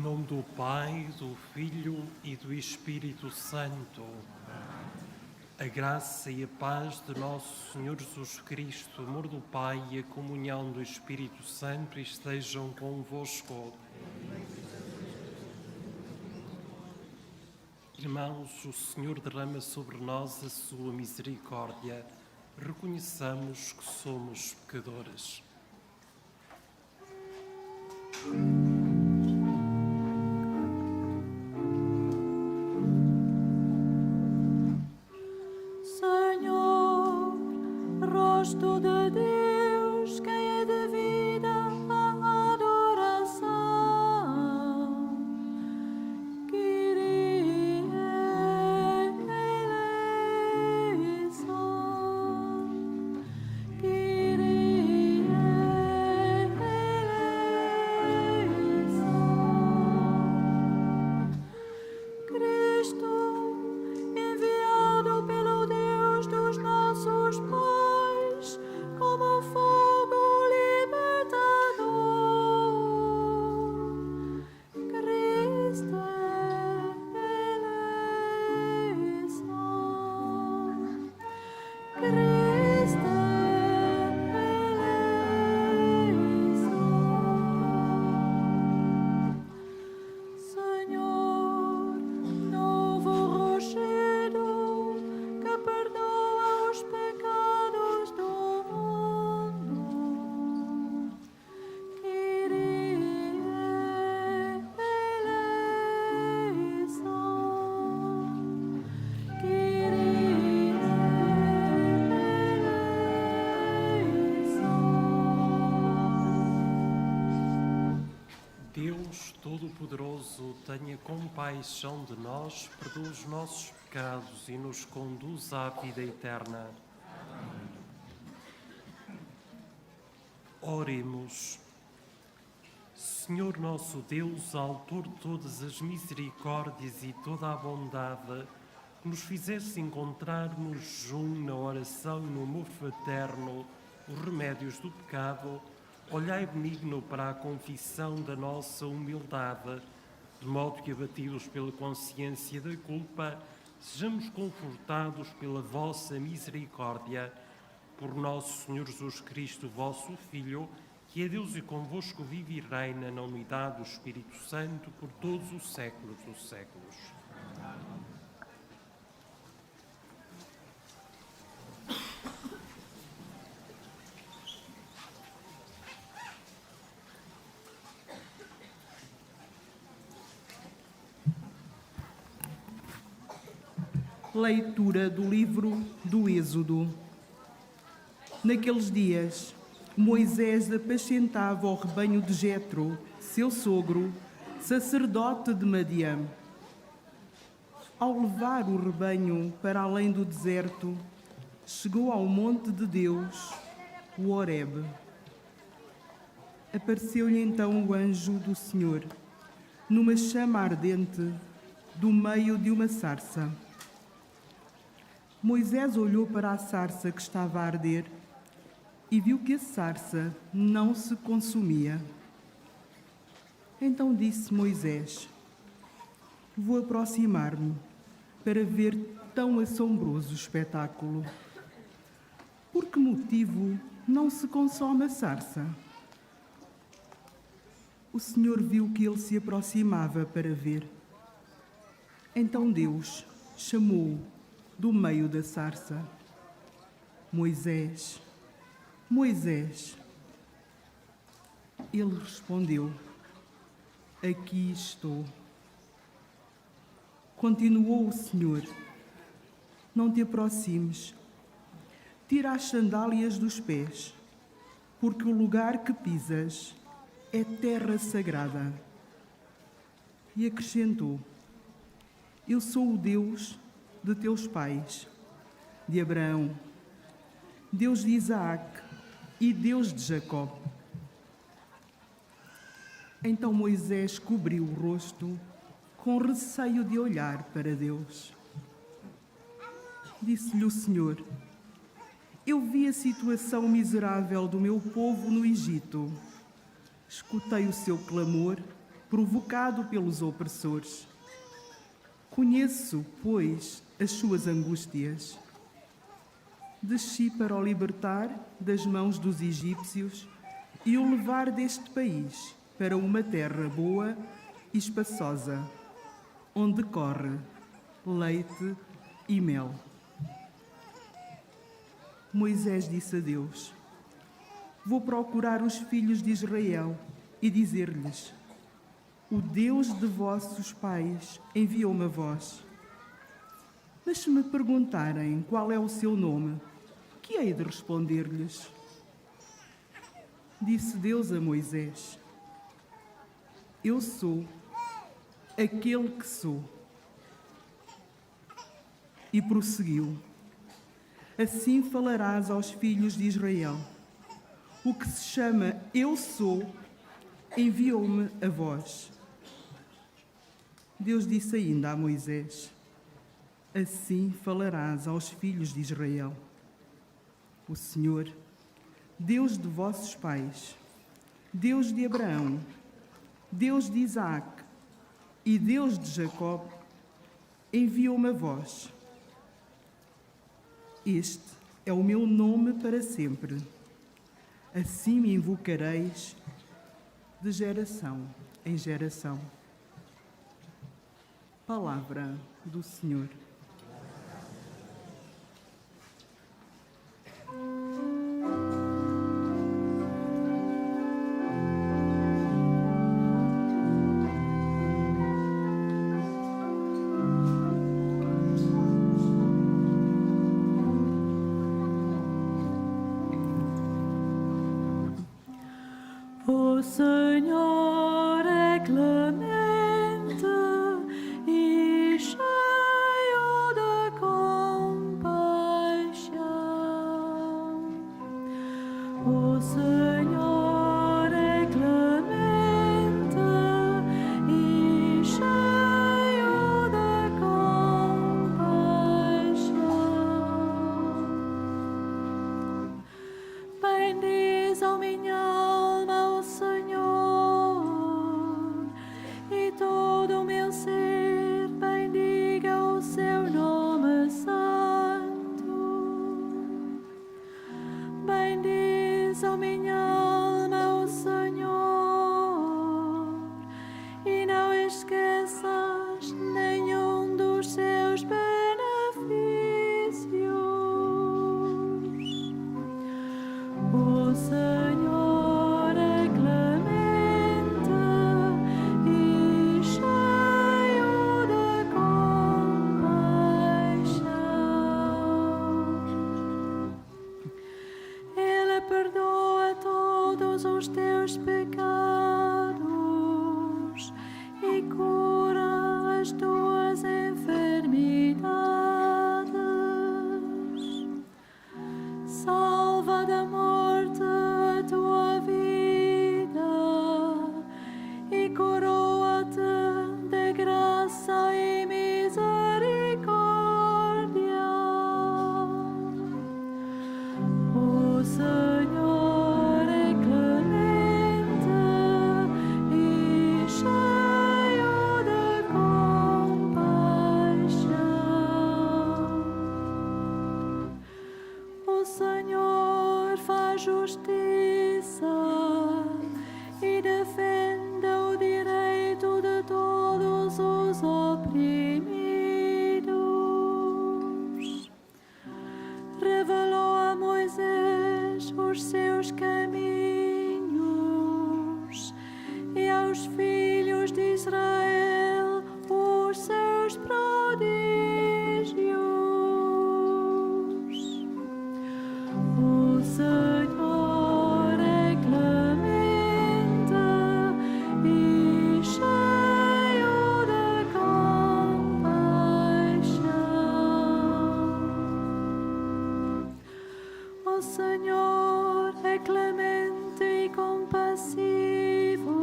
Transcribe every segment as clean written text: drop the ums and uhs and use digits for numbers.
nome do Pai, do Filho e do Espírito Santo. A graça e a paz de nosso Senhor Jesus Cristo, o amor do Pai e a comunhão do Espírito Santo estejam convosco. Irmãos, o Senhor derrama sobre nós a sua misericórdia. Reconheçamos que somos pecadores. Senhor, rosto de Deus, quem é devida a adoração. Kyrie eleison, Kyrie eleison. Cristo, enviado pelo Deus dos nossos pais, como fogo libertador. Cristo eleison, Cristo eleison. Senhor, novo rochedo que perdoa os pecados do mundo. Kyrie eleison, Kyrie eleison. Deus Todo-Poderoso, tenha compaixão de nós, perdoa os nossos pecados e nos conduz à vida eterna. Oremos. Senhor nosso Deus, autor de todas as misericórdias e toda a bondade, que nos fizeste encontrar-nos juntos na oração e no amor fraterno, os remédios do pecado, olhai benigno para a confissão da nossa humildade, de modo que, abatidos pela consciência da culpa, sejamos confortados pela vossa misericórdia. Por nosso Senhor Jesus Cristo, vosso Filho, que é Deus e convosco vive e reina na unidade do Espírito Santo por todos os séculos dos séculos. Leitura do livro do Êxodo. Naqueles dias, Moisés apacentava o rebanho de Jetro, seu sogro, sacerdote de Madiã. Ao levar o rebanho para além do deserto, chegou ao monte de Deus, o Horebe. Apareceu-lhe então o anjo do Senhor, numa chama ardente, do meio de uma sarça. Moisés olhou para a sarça que estava a arder e viu que a sarça não se consumia. Então disse Moisés: vou aproximar-me para ver tão assombroso espetáculo. Por que motivo não se consome a sarça? O Senhor viu que ele se aproximava para ver. Então Deus chamou-o do meio da sarça: Moisés, Moisés. Ele respondeu: aqui estou. Continuou o Senhor: não te aproximes. Tira as sandálias dos pés, porque o lugar que pisas é terra sagrada. E acrescentou: eu sou o Deus de teus pais, de Abraão, Deus de Isaac e Deus de Jacó. Então Moisés cobriu o rosto, com receio de olhar para Deus. Disse-lhe o Senhor: eu vi a situação miserável do meu povo no Egito. Escutei o seu clamor provocado pelos opressores. Conheço, pois, as suas angústias. Desci para o libertar das mãos dos egípcios e o levar deste país para uma terra boa e espaçosa, onde corre leite e mel. Moisés disse a Deus: Vou procurar os filhos de Israel e dizer-lhes: O Deus de vossos pais enviou-me a vós. Mas se me perguntarem qual é o seu nome, que hei de responder-lhes? Disse Deus a Moisés: Eu sou aquele que sou. E prosseguiu: Assim falarás aos filhos de Israel: O que se chama Eu Sou enviou-me a vós. Deus disse ainda a Moisés: Assim falarás aos filhos de Israel: O Senhor, Deus de vossos pais, Deus de Abraão, Deus de Isaque e Deus de Jacó, enviou-me a vós. Este é o meu nome para sempre. Assim me invocareis de geração em geração. Palavra do Senhor. O Senhor é clemente e cheio de compaixão. O Senhor é clemente e cheio de compaixão. Bendiz, ó minha alma, o Senhor, e todo o meu ser bendiga o seu nome santo. Bendiz, ó minha alma, o Senhor, e não esqueças nenhum dos seus benefícios. O Senhor é clemente e cheio de compaixão. Ele perdoa todos os teus pecados e cura as tuas enfermidades. Salva da morte a tua vida e coroa-te de graça e misericórdia. O Senhor é clemente e cheio de compaixão. O Senhor faz justiça e defende o direito de todos os oprimidos. Revelou a Moisés os seus caminhos e aos filhos de Israel os seus prodígios. O Senhor é clemente e cheio de compaixão. O Senhor é clemente e compassivo,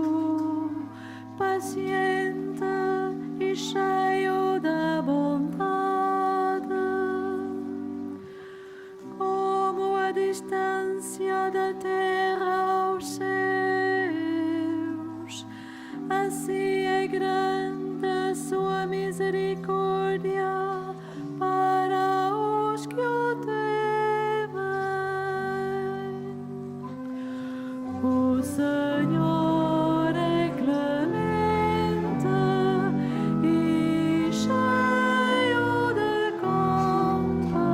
paciente e cheio de bondade. Como a da terra aos céus, assim Senhor é clemente e cheio de compaixão.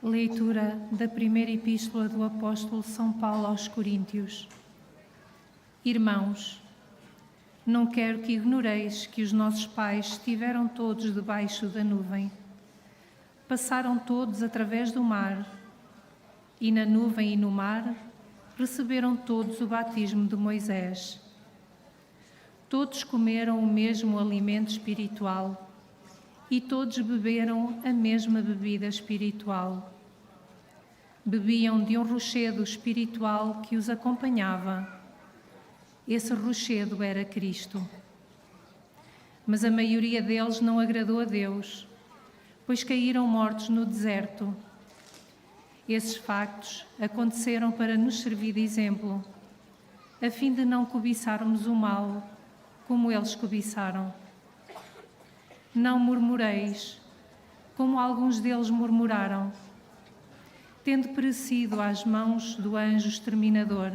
Leitura da primeira epístola do apóstolo São Paulo aos Coríntios. Irmãos, não quero que ignoreis que os nossos pais estiveram todos debaixo da nuvem. Passaram todos através do mar, e na nuvem e no mar receberam todos o batismo de Moisés. Todos comeram o mesmo alimento espiritual e todos beberam a mesma bebida espiritual. Bebiam de um rochedo espiritual que os acompanhava. Esse rochedo era Cristo. Mas a maioria deles não agradou a Deus, pois caíram mortos no deserto. Esses factos aconteceram para nos servir de exemplo, a fim de não cobiçarmos o mal, como eles cobiçaram. Não murmureis, como alguns deles murmuraram, tendo perecido às mãos do anjo exterminador.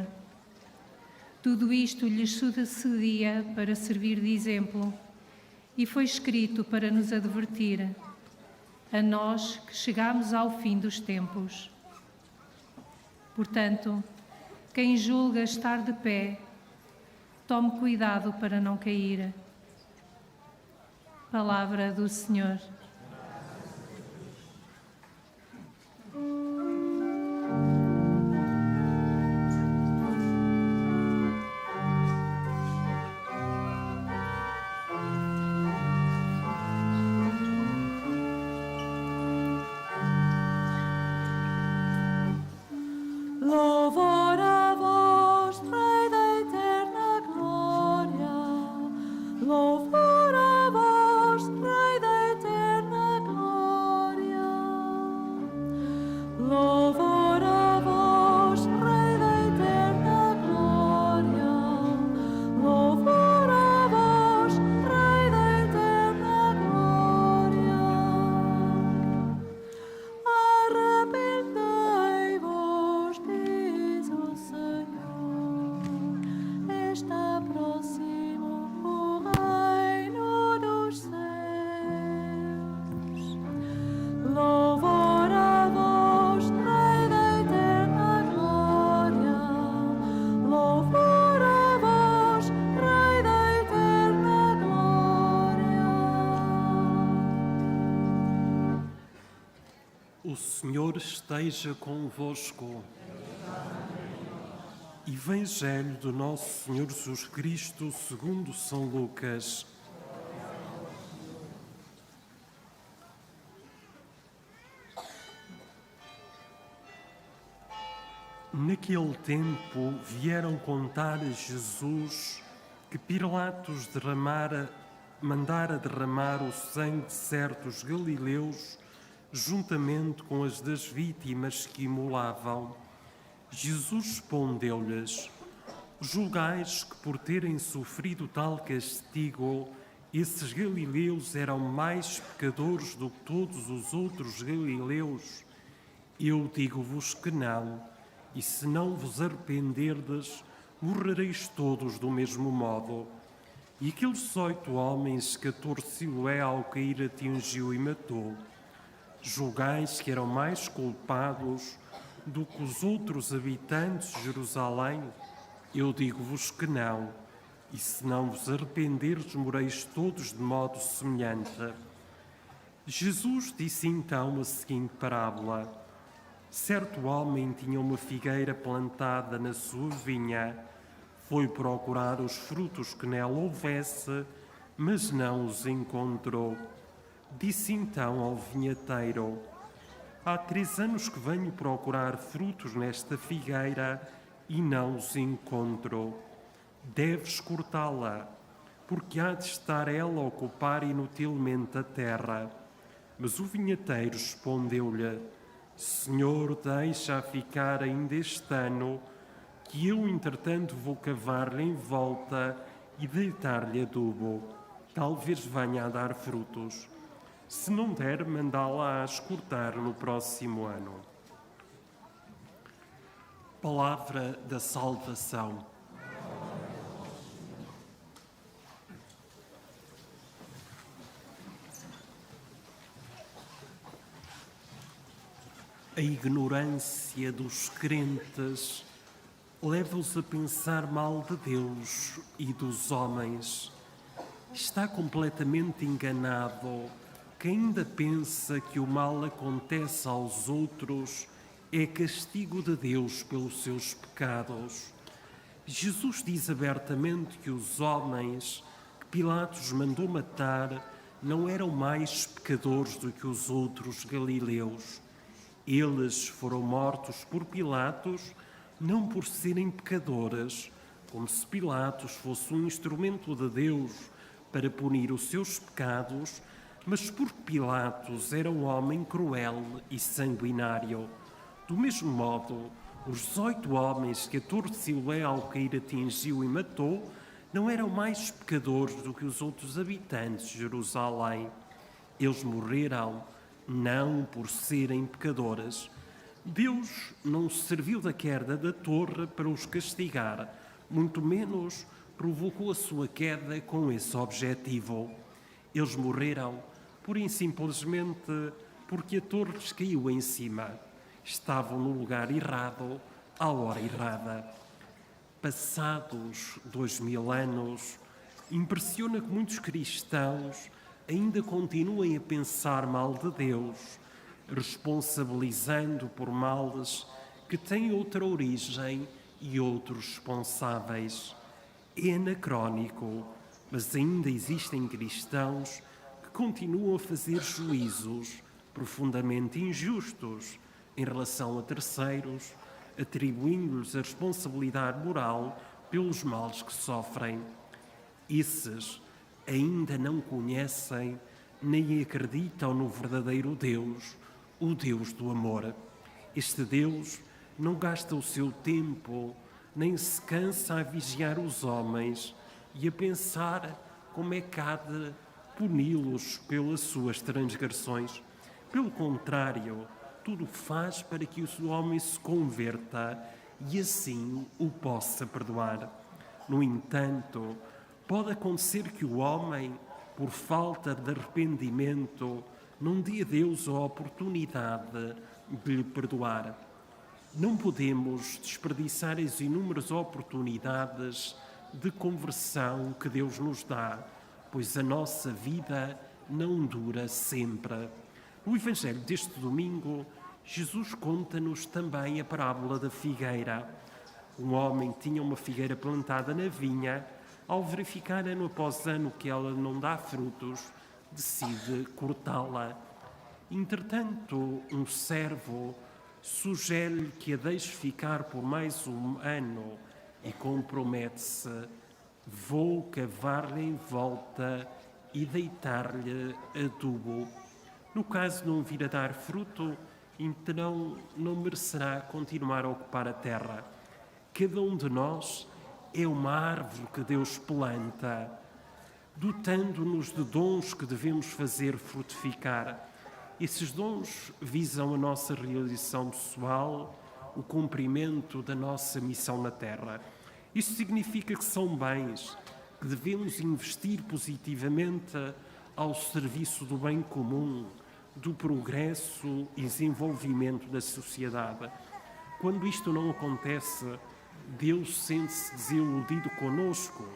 Tudo isto lhes sucedia para servir de exemplo, e foi escrito para nos advertir, a nós que chegamos ao fim dos tempos. Portanto, quem julga estar de pé, tome cuidado para não cair. Palavra do Senhor. Louvor a vós, Rei da eterna glória. Louvor a vós, Rei da eterna glória. Louvor a vós, Rei da eterna glória. Louvor a vós, Rei da eterna glória. Arrependei-vos, diz o Senhor, está próximo o reino dos céus. Louvor a vós, Rei da eterna glória. Louvor a vós, Rei da eterna glória. O Senhor esteja convosco. Evangelho do nosso Senhor Jesus Cristo segundo São Lucas. Naquele tempo vieram contar a Jesus que Pilatos mandara derramar o sangue de certos galileus juntamente com as das vítimas que imolavam. Jesus respondeu-lhes: julgais que por terem sofrido tal castigo, esses galileus eram mais pecadores do que todos os outros galileus? Eu digo-vos que não, e se não vos arrependerdes, morrereis todos do mesmo modo. E aqueles 18 homens que a torre Siloé ao cair atingiu e matou, julgais que eram mais culpados do que os outros habitantes de Jerusalém? Eu digo-vos que não, e se não vos arrependerdes, moreis todos de modo semelhante. Jesus disse então a seguinte parábola: certo homem tinha uma figueira plantada na sua vinha, foi procurar os frutos que nela houvesse, mas não os encontrou. Disse então ao vinhateiro: há 3 anos que venho procurar frutos nesta figueira e não os encontro. Deves cortá-la. porque há de estar ela a ocupar inutilmente a terra. Mas o vinhateiro respondeu-lhe: Senhor, deixa ficar ainda este ano, que eu, entretanto, vou cavar-lhe em volta e deitar-lhe adubo. Talvez venha a dar frutos. Se não der, mandá-la a escortar no próximo ano. Palavra da salvação. A ignorância dos crentes leva-os a pensar mal de Deus e dos homens. Está completamente enganado quem ainda pensa que o mal acontece aos outros é castigo de Deus pelos seus pecados. Jesus diz abertamente que os homens que Pilatos mandou matar não eram mais pecadores do que os outros galileus. Eles foram mortos por Pilatos não por serem pecadores, como se Pilatos fosse um instrumento de Deus para punir os seus pecados, mas porque Pilatos era um homem cruel e sanguinário. Do mesmo modo, os 18 homens que a torre de Siloé ao cair atingiu e matou não eram mais pecadores do que os outros habitantes de Jerusalém. Eles morreram não por serem pecadores. Deus não se serviu da queda da torre para os castigar, muito menos provocou a sua queda com esse objetivo. Eles morreram pura e simplesmente porque a torre lhes caiu em cima. Estavam no lugar errado, à hora errada. Passados 2000 anos, impressiona que muitos cristãos ainda continuem a pensar mal de Deus, responsabilizando por males que têm outra origem e outros responsáveis. É anacrónico, mas ainda existem cristãos que continuam a fazer juízos profundamente injustos em relação a terceiros, atribuindo-lhes a responsabilidade moral pelos males que sofrem. Esses ainda não conhecem nem acreditam no verdadeiro Deus, o Deus do amor. Este Deus não gasta o seu tempo, nem se cansa a vigiar os homens e a pensar como é que há de puni-los pelas suas transgressões. Pelo contrário, tudo faz para que o homem se converta e assim o possa perdoar. No entanto, pode acontecer que o homem, por falta de arrependimento, não dê a Deus a oportunidade de lhe perdoar. Não podemos desperdiçar as inúmeras oportunidades de conversão que Deus nos dá, pois a nossa vida não dura sempre. No Evangelho deste domingo, Jesus conta-nos também a parábola da figueira. Um homem tinha uma figueira plantada na vinha. Ao verificar ano após ano que ela não dá frutos, decide cortá-la. Entretanto, um servo sugere-lhe que a deixe ficar por mais um ano e compromete-se: vou cavar-lhe em volta e deitar-lhe adubo. No caso de não vir a dar fruto, então não merecerá continuar a ocupar a terra. Cada um de nós é uma árvore que Deus planta, dotando-nos de dons que devemos fazer frutificar. Esses dons visam a nossa realização pessoal, o cumprimento da nossa missão na Terra. Isso significa que são bens que devemos investir positivamente ao serviço do bem comum, do progresso e desenvolvimento da sociedade. Quando isto não acontece, Deus sente-se desiludido conosco,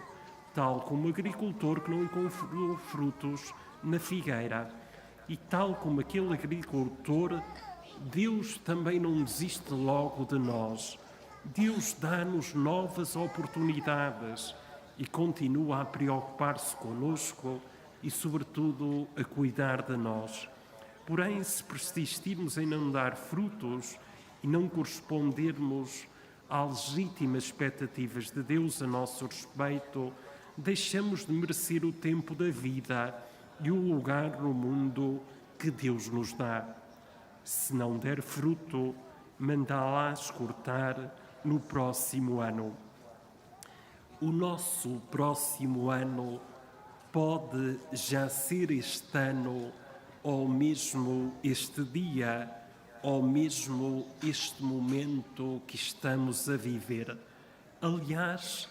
tal como o agricultor que não encontrou frutos na figueira. E tal como aquele agricultor, Deus também não desiste logo de nós. Deus dá-nos novas oportunidades e continua a preocupar-se conosco e, sobretudo, a cuidar de nós. Porém, se persistirmos em não dar frutos e não correspondermos às legítimas expectativas de Deus a nosso respeito, deixamos de merecer o tempo da vida e o lugar no mundo que Deus nos dá. Se não der fruto, mandá-las cortar no próximo ano. O nosso próximo ano pode já ser este ano, ou mesmo este dia, ou mesmo este momento que estamos a viver. Aliás,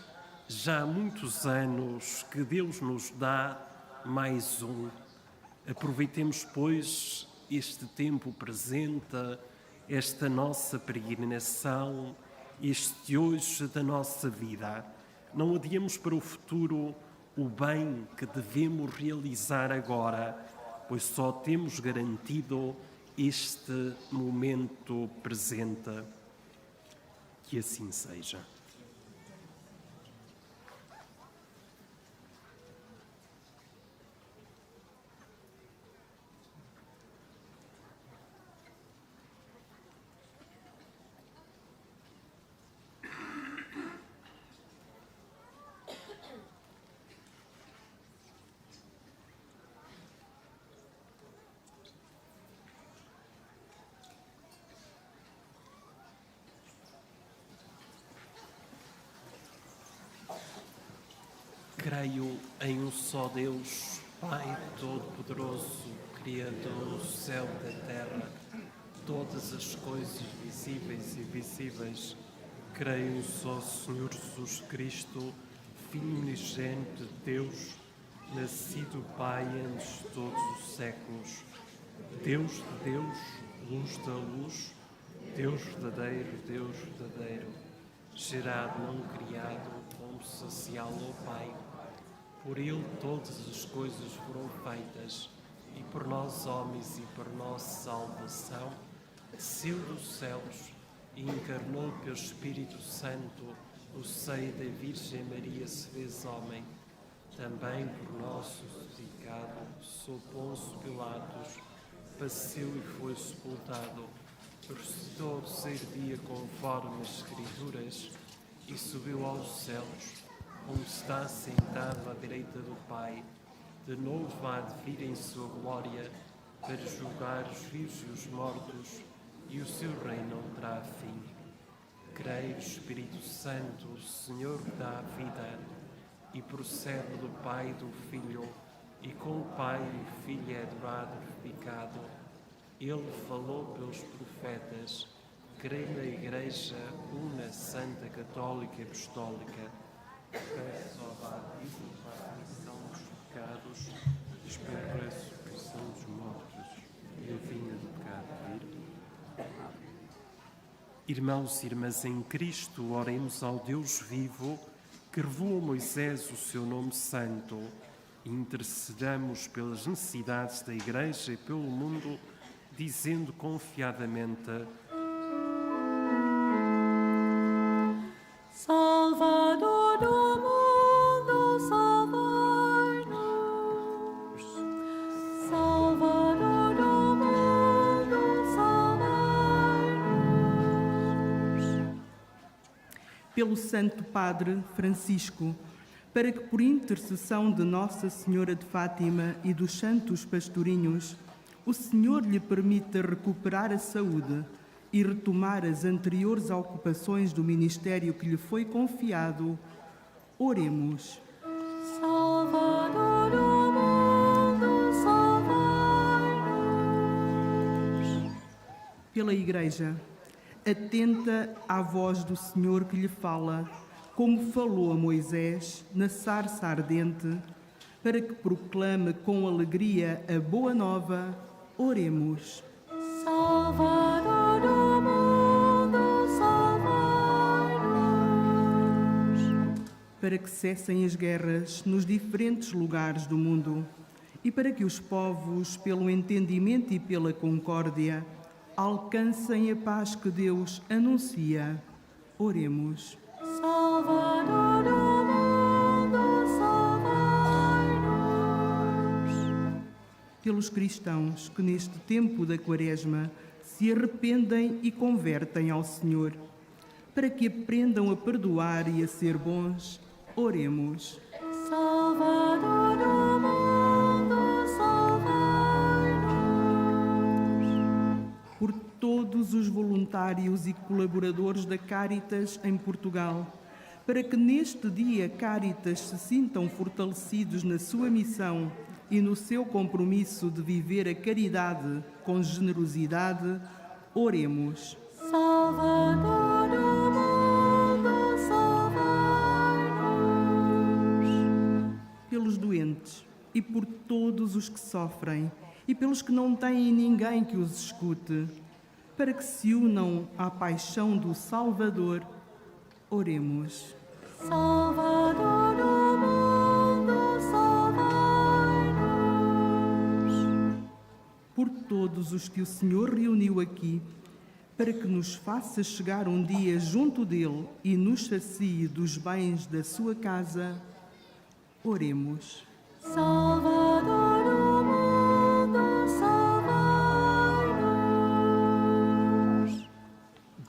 já há muitos anos que Deus nos dá mais um. Aproveitemos, pois, este tempo presente, esta nossa peregrinação, este hoje da nossa vida. Não adiemos para o futuro o bem que devemos realizar agora, pois só temos garantido este momento presente. Que assim seja. Creio em um só Deus, Pai Todo-Poderoso, Criador do céu e da terra, todas as coisas visíveis e invisíveis. Creio em um só Senhor Jesus Cristo, Filho unigênito de Deus, nascido Pai antes de todos os séculos. Deus de Deus, luz da luz, Deus verdadeiro, gerado, não criado, consubstancial ao Pai. Por ele todas as coisas foram feitas, e por nós homens e por nossa salvação, desceu dos céus e encarnou pelo Espírito Santo no seio da Virgem Maria se fez homem, também por nosso crucificado, sob Pôncio Pilatos, padeceu e foi sepultado, ressuscitou ao terceiro dia conforme as Escrituras e subiu aos céus, onde está sentado à direita do Pai. De novo há de vir em sua glória para julgar os vivos e os mortos, e o seu reino não terá fim. Creio no Espírito Santo, o Senhor que dá a vida, e procede do Pai e do Filho, e com o Pai e o Filho é adorado e glorificado. Ele falou pelos profetas. Creio na Igreja, una, santa, católica e apostólica. Peço ao batismo para a remissão dos pecados, espero a ressurreição dos mortos e a vinda do pecado vir. Irmãos e irmãs em Cristo, oremos ao Deus vivo, que revelou a Moisés o seu nome santo, e intercedamos pelas necessidades da Igreja e pelo mundo, dizendo confiadamente: Salvador do mundo, salvai-nos. Salvador do mundo, salvai-nos. Pelo Santo Padre Francisco, para que por intercessão de Nossa Senhora de Fátima e dos santos pastorinhos, o Senhor lhe permita recuperar a saúde e retomar as anteriores ocupações do ministério que lhe foi confiado, oremos. Salvador do mundo, salvai-nos. Pela Igreja, atenta à voz do Senhor que lhe fala, como falou a Moisés na sarça ardente, para que proclame com alegria a boa nova, oremos. Salvador do mundo, salvai-nos. Para que cessem as guerras nos diferentes lugares do mundo e para que os povos, pelo entendimento e pela concórdia, alcancem a paz que Deus anuncia. Oremos. Salvador do mundo, salvai-nos. Pelos cristãos que neste tempo da Quaresma se arrependem e convertem ao Senhor, para que aprendam a perdoar e a ser bons, oremos. Salvador Salvador do mundo, salvai-nos. Por todos os voluntários e colaboradores da Cáritas em Portugal, para que neste dia Cáritas se sintam fortalecidos na sua missão e no seu compromisso de viver a caridade com generosidade, oremos. Salvador do mundo, salvai-nos. Pelos doentes e por todos os que sofrem e pelos que não têm ninguém que os escute, para que se unam à paixão do Salvador, oremos. Salvador do mundo, salvai-nos. Por todos os que o Senhor reuniu aqui, para que nos faça chegar um dia junto dele e nos sacie dos bens da sua casa, oremos. Salvador do mundo, salvai-nos.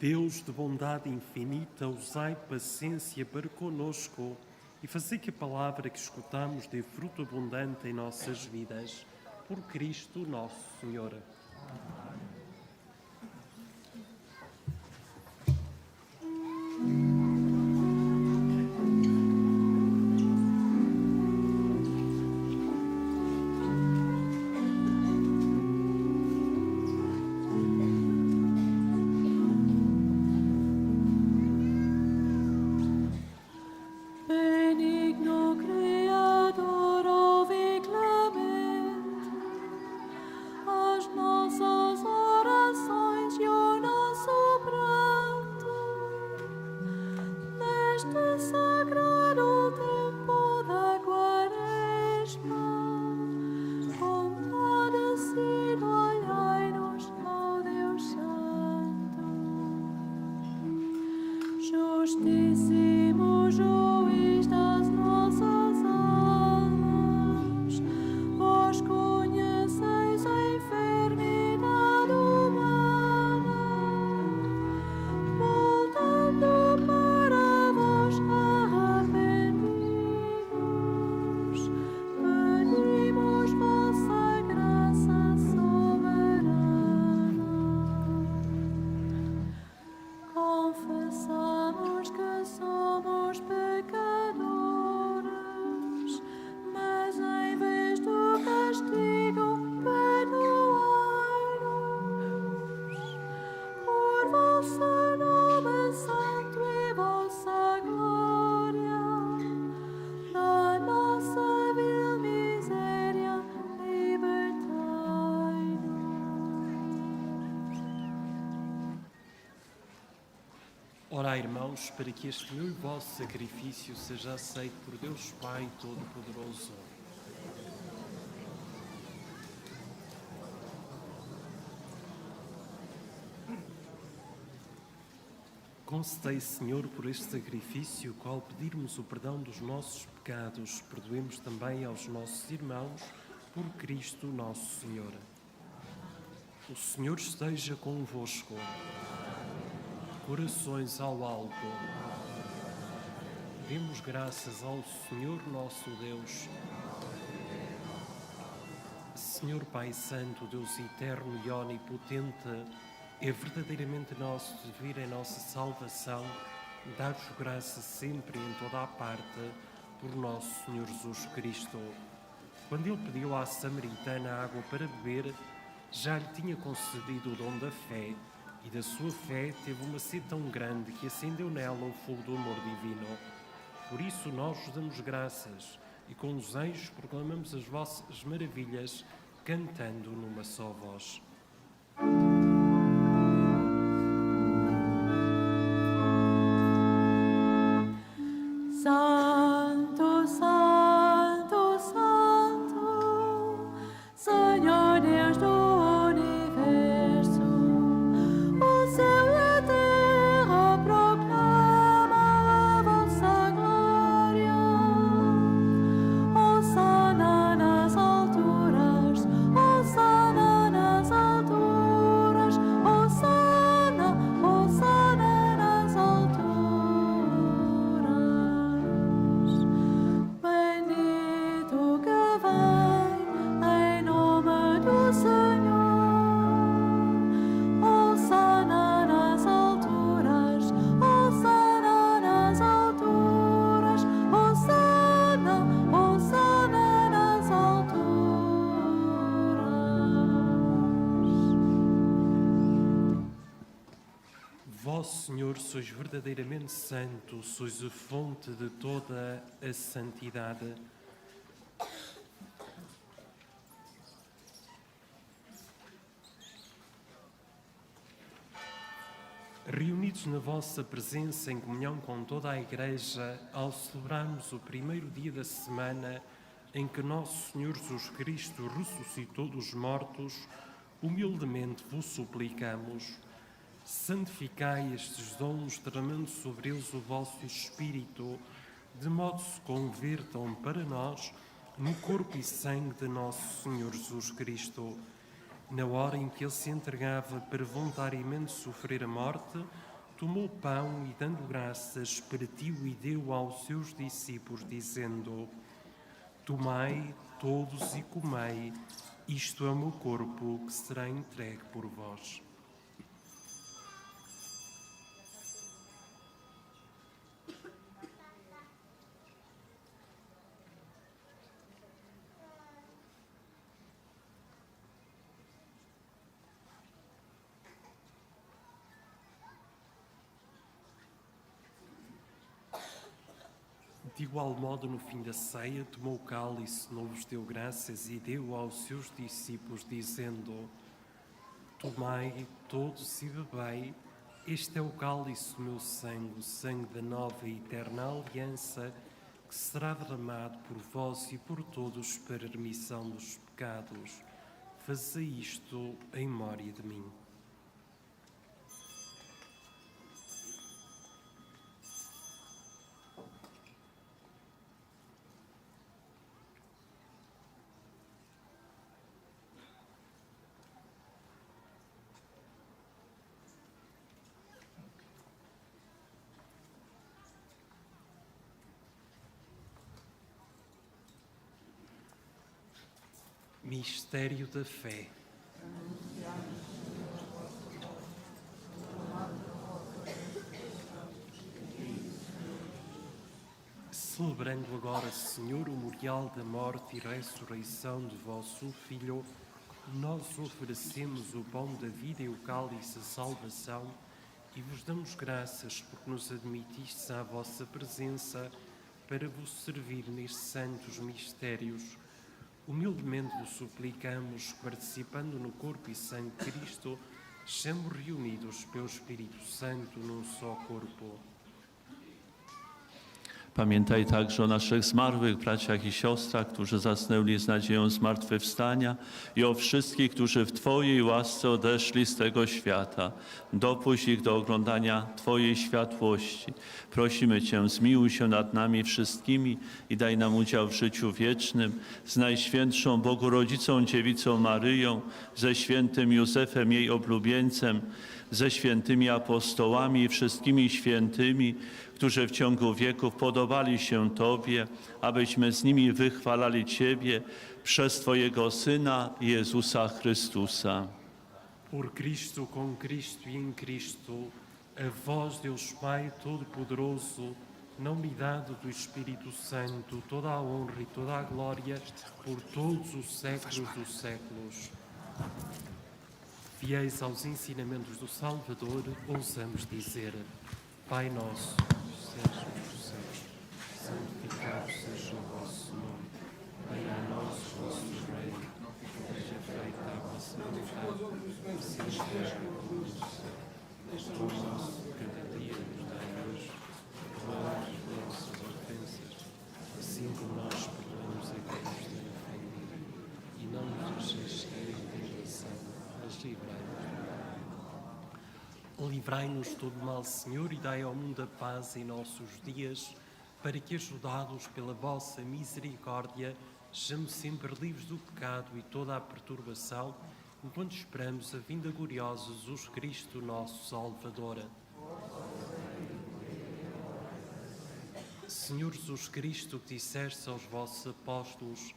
Deus de bondade infinita, usai paciência para conosco e fazei que a palavra que escutamos dê fruto abundante em nossas vidas. Por Cristo nosso Senhor. Benigno Criador, ouve clemente as nossas orações e o nosso pranto. Neste sagrado tempo da Quaresma, compadecido, olhai-nos, ó Deus Santo. Justíssimo juiz das nossas almas, vós conheceis a enfermidade humana, voltando para vós arrependidos, pedimos vossa graça soberana. Confessamos que somos pecadores, mas em vez do castigo, perdoai-nos. Por vosso nome santo e vossa glória, da nossa vil miséria, libertai-nos. Orai, irmãos, para que este meu e vosso sacrifício seja aceito por Deus Pai Todo-Poderoso. Concedei, Senhor, por este sacrifício, que ao pedirmos o perdão dos nossos pecados, perdoemos também aos nossos irmãos, por Cristo nosso Senhor. O Senhor esteja convosco. Corações ao alto. Demos graças ao Senhor nosso Deus. Senhor Pai Santo, Deus eterno e onipotente, é verdadeiramente nosso dever em nossa salvação dar-vos graça sempre e em toda a parte por nosso Senhor Jesus Cristo. Quando ele pediu à samaritana água para beber, já lhe tinha concedido o dom da fé, e da sua fé teve uma sede tão grande que acendeu nela o fogo do amor divino. Por isso nós vos damos graças e com os anjos proclamamos as vossas maravilhas, cantando numa só voz. Santo, Santo, Santo, Senhor Deus do universo, o céu e a terra proclamam a vossa glória. Hosana nas alturas, Hosana nas alturas. Vós, Senhor, sois verdadeiramente santo, sois a fonte de toda a santidade. Reunidos na vossa presença em comunhão com toda a Igreja, ao celebrarmos o primeiro dia da semana em que nosso Senhor Jesus Cristo ressuscitou dos mortos, humildemente vos suplicamos: santificai estes dons, derramando sobre eles o vosso Espírito, de modo que se convertam para nós no corpo e sangue de nosso Senhor Jesus Cristo. Na hora em que ele se entregava para voluntariamente sofrer a morte, tomou o pão e, dando graças, partiu e deu aos seus discípulos, dizendo: tomai todos e comei, isto é o meu corpo que será entregue por vós. De igual modo, no fim da ceia, tomou o cálice, não vos deu graças e deu aos seus discípulos, dizendo: tomai todos e bebei, este é o cálice do meu sangue, o sangue da nova e eterna aliança, que será derramado por vós e por todos para a remissão dos pecados. Fazei isto em memória de mim. Mistério da fé. Celebrando agora, Senhor, o memorial da morte e ressurreição de vosso Filho, nós oferecemos o pão da vida e o cálice da salvação e vos damos graças porque nos admitistes à vossa presença para vos servir nestes santos mistérios. Humildemente vos suplicamos, participando no corpo e sangue de Cristo, sejamos reunidos pelo Espírito Santo num só corpo. Pamiętaj także o naszych zmarłych braciach i siostrach, którzy zasnęli z nadzieją zmartwychwstania i o wszystkich, którzy w Twojej łasce odeszli z tego świata. Dopuść ich do oglądania Twojej światłości. Prosimy Cię, zmiłuj się nad nami wszystkimi i daj nam udział w życiu wiecznym z Najświętszą Bogu Rodzicą Dziewicą Maryją, ze świętym Józefem, jej oblubieńcem, ze świętymi apostołami i wszystkimi świętymi, którzy w ciągu wieków podobali się Tobie, abyśmy z nimi wychwalali Ciebie przez Twojego Syna, Jezusa Chrystusa. Por Cristo, com Cristo e em Cristo, a vós, Deus Pai Todo-Poderoso, na unidade do Espírito Santo, toda a honra e toda a glória por todos os séculos dos séculos. Fiéis aos ensinamentos do Salvador, ousamos dizer: Pai nosso, que estás nos céus, santificado seja o vosso nome. Venha a nós o vosso reino, seja feita a vossa vontade, assim na terra como no céu. O nosso cada dia nos dai hoje, perdoai as nossas ofensas, assim como nós perdoamos a quem nos tem ofendido. E não nos deixeis cair em tentação, mas livrai-nos. Livrai-nos de todo mal, Senhor, e dai ao mundo a paz em nossos dias, para que, ajudados pela vossa misericórdia, sejamos sempre livres do pecado e toda a perturbação, enquanto esperamos a vinda gloriosa de Jesus Cristo, nosso Salvador. Senhor Jesus Cristo, que disseste aos vossos apóstolos: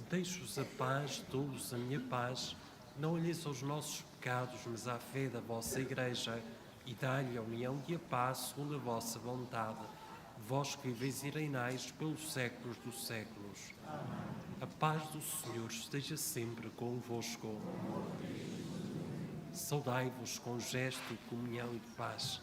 deixo-vos a paz, dou-vos a minha paz, não olheis aos nossos pecados, mas à fé da vossa Igreja, e dai-lhe a união e a paz segundo a vossa vontade, vós que viveis e reinais pelos séculos dos séculos. A paz do Senhor esteja sempre convosco. Saudai-vos com gesto de comunhão e de paz.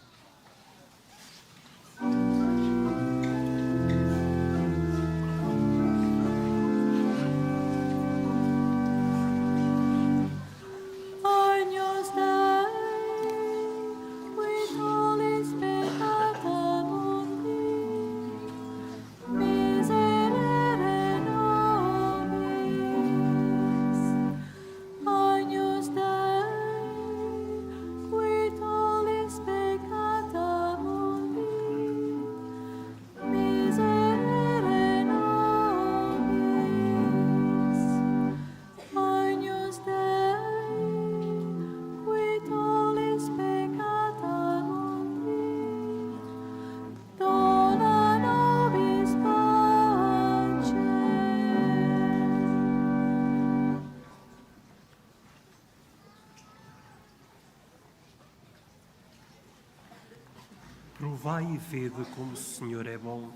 Provai e vede como o Senhor é bom.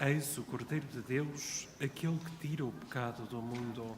Eis o Cordeiro de Deus, aquele que tira o pecado do mundo.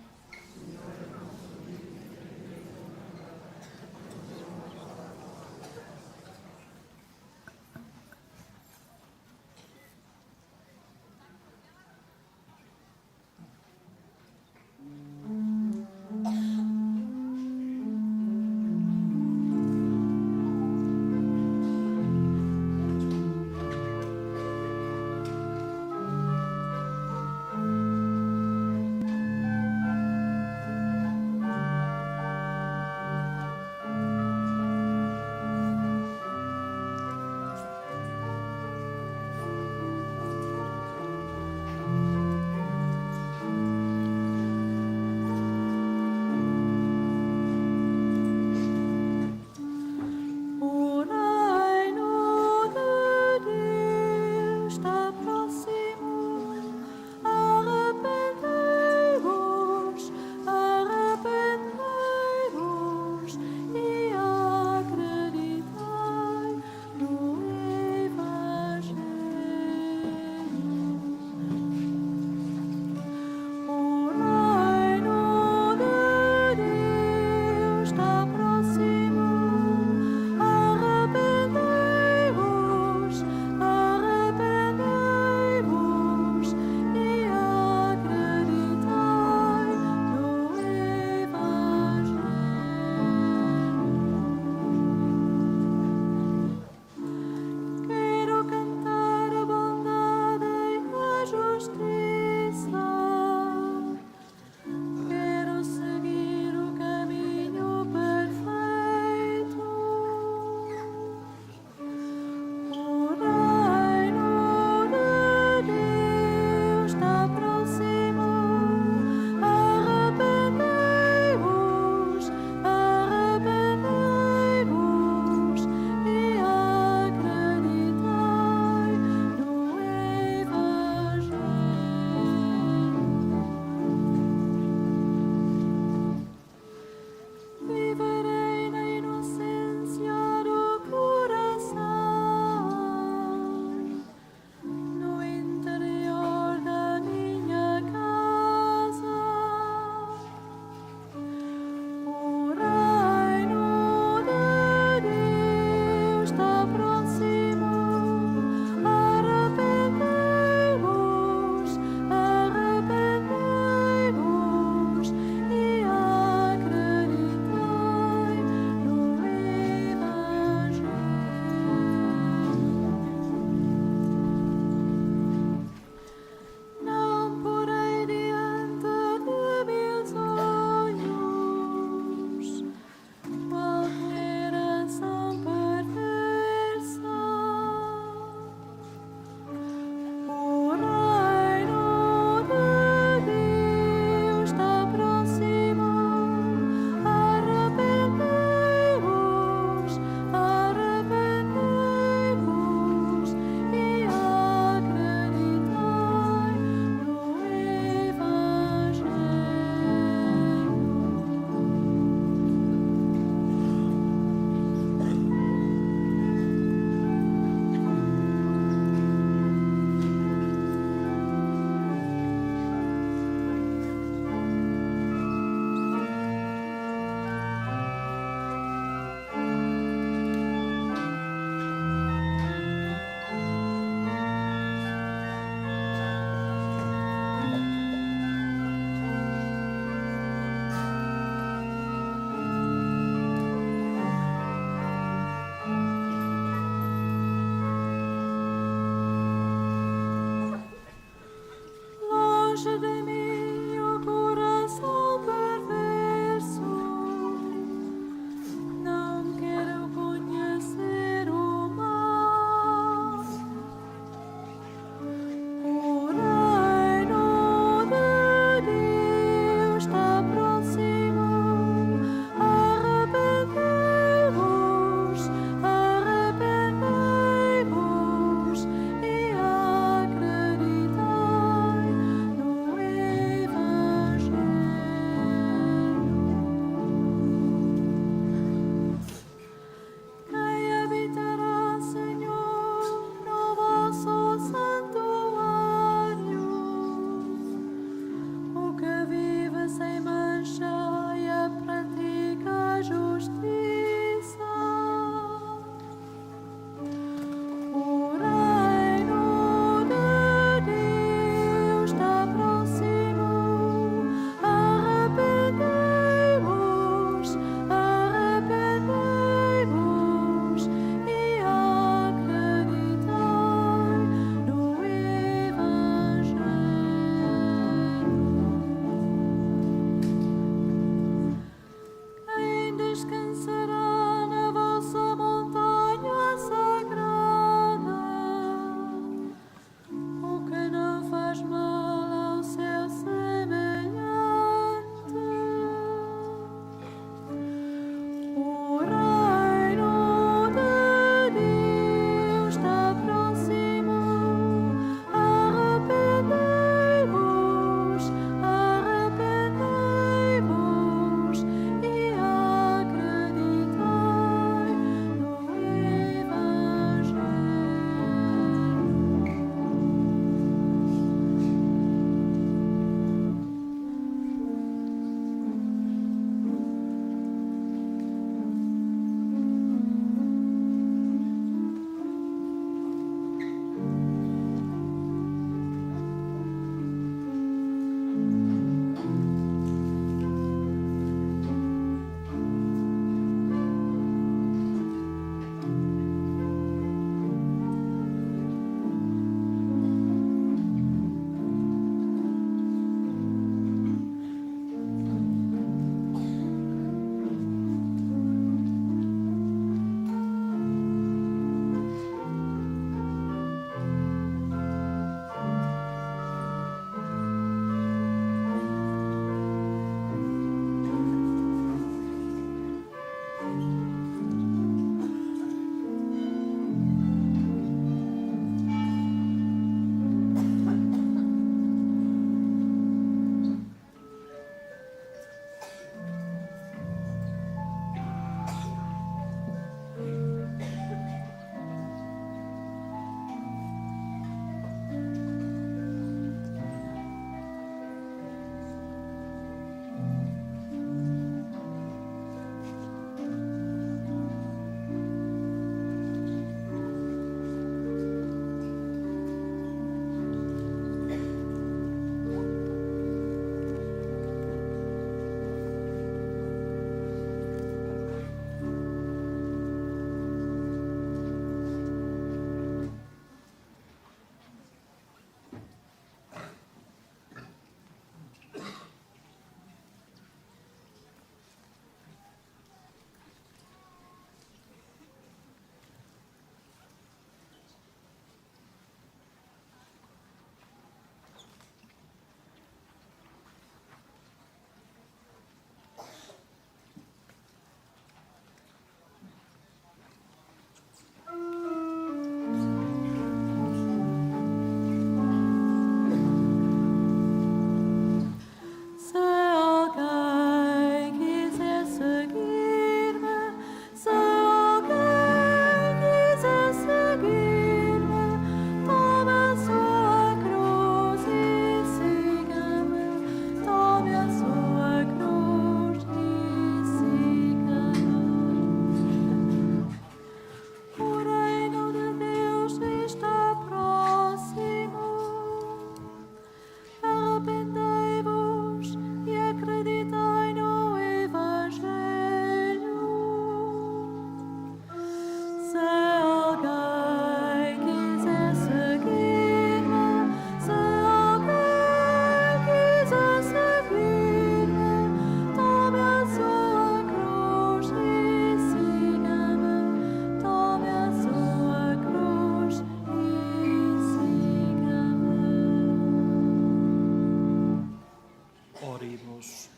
Oremos.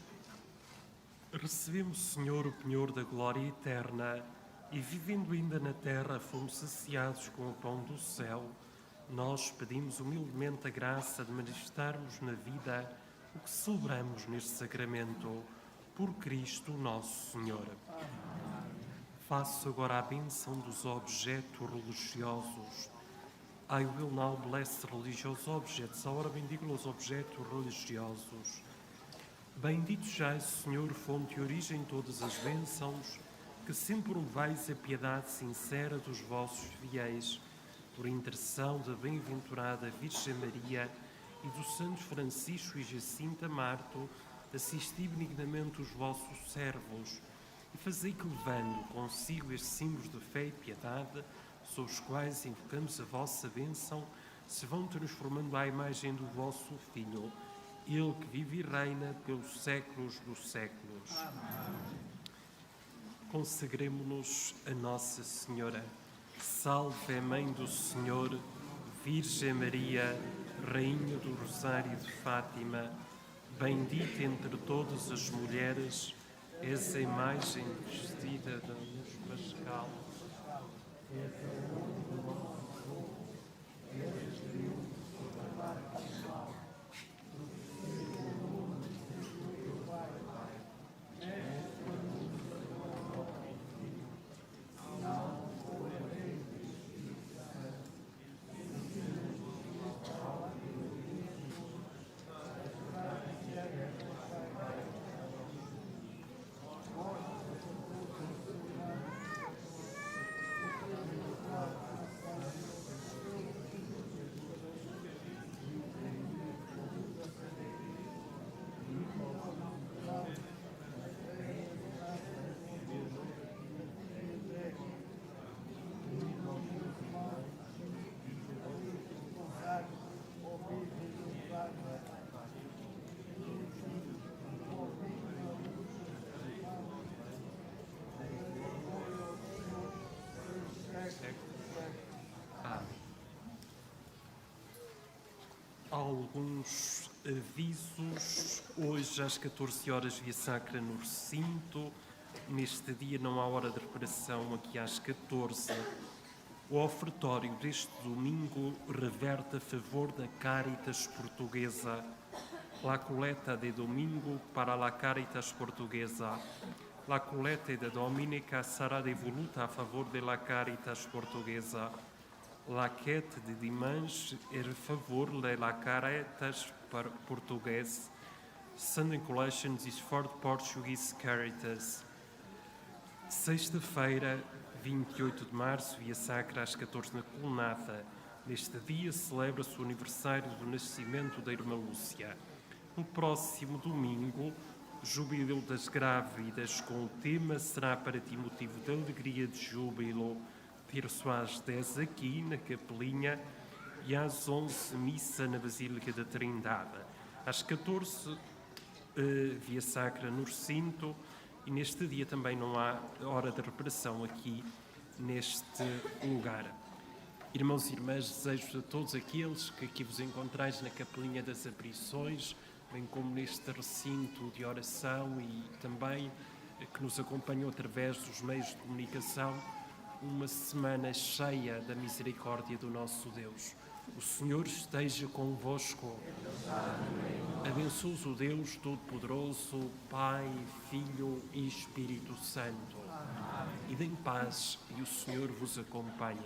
Recebemos, Senhor, o penhor da glória eterna e, vivendo ainda na terra, fomos saciados com o pão do céu. Nós pedimos humildemente a graça de manifestarmos na vida o que celebramos neste sacramento. Por Cristo nosso Senhor. Faço agora a bênção dos objetos religiosos. I will now bless the religious objects. Agora bendigo os objetos religiosos. Bendito sejais, Senhor, fonte e origem de todas as bênçãos, que sempre provais a piedade sincera dos vossos fiéis, por intercessão da bem-aventurada Virgem Maria e dos santos Francisco e Jacinta Marto, assisti benignamente os vossos servos e fazei que, levando consigo estes símbolos de fé e piedade, sob os quais invocamos a vossa bênção, se vão transformando à imagem do vosso Filho, Ele que vive e reina pelos séculos dos séculos. Consagremo-nos a Nossa Senhora. Salve a Mãe do Senhor, Virgem Maria, Rainha do Rosário de Fátima, bendita entre todas as mulheres, és a imagem vestida da luz pascal. Alguns avisos. Hoje às 14 horas via sacra no recinto. Neste dia não há hora de reparação aqui às 14. O ofertório deste domingo reverte a favor da Caritas Portuguesa. La coleta de domingo para la Caritas Portuguesa. La coleta de dominica sarà devoluta a favor de la Caritas Portuguesa. La quête de dimanche est a favor de la Caritas Portuguesa. Sunday Collections is for the Portuguese Caritas. Sexta-feira, 28 de março, via sacra às 14 na Colunata. Neste dia celebra-se o aniversário do nascimento da irmã Lúcia. No próximo domingo, Júbilo das Grávidas, com o tema Será para ti motivo de alegria de júbilo. Ter-se às 10 aqui na Capelinha e às 11 missa na Basílica da Trindade. Às 14 via sacra no recinto e neste dia também não há hora de reparação aqui neste lugar. Irmãos e irmãs, desejo a todos aqueles que aqui vos encontrais na Capelinha das Aparições, bem como neste recinto de oração e também que nos acompanham através dos meios de comunicação, uma semana cheia da misericórdia do nosso Deus. O Senhor esteja convosco. Abençoe-os o Deus Todo-Poderoso, Pai, Filho e Espírito Santo. E deem paz e o Senhor vos acompanhe.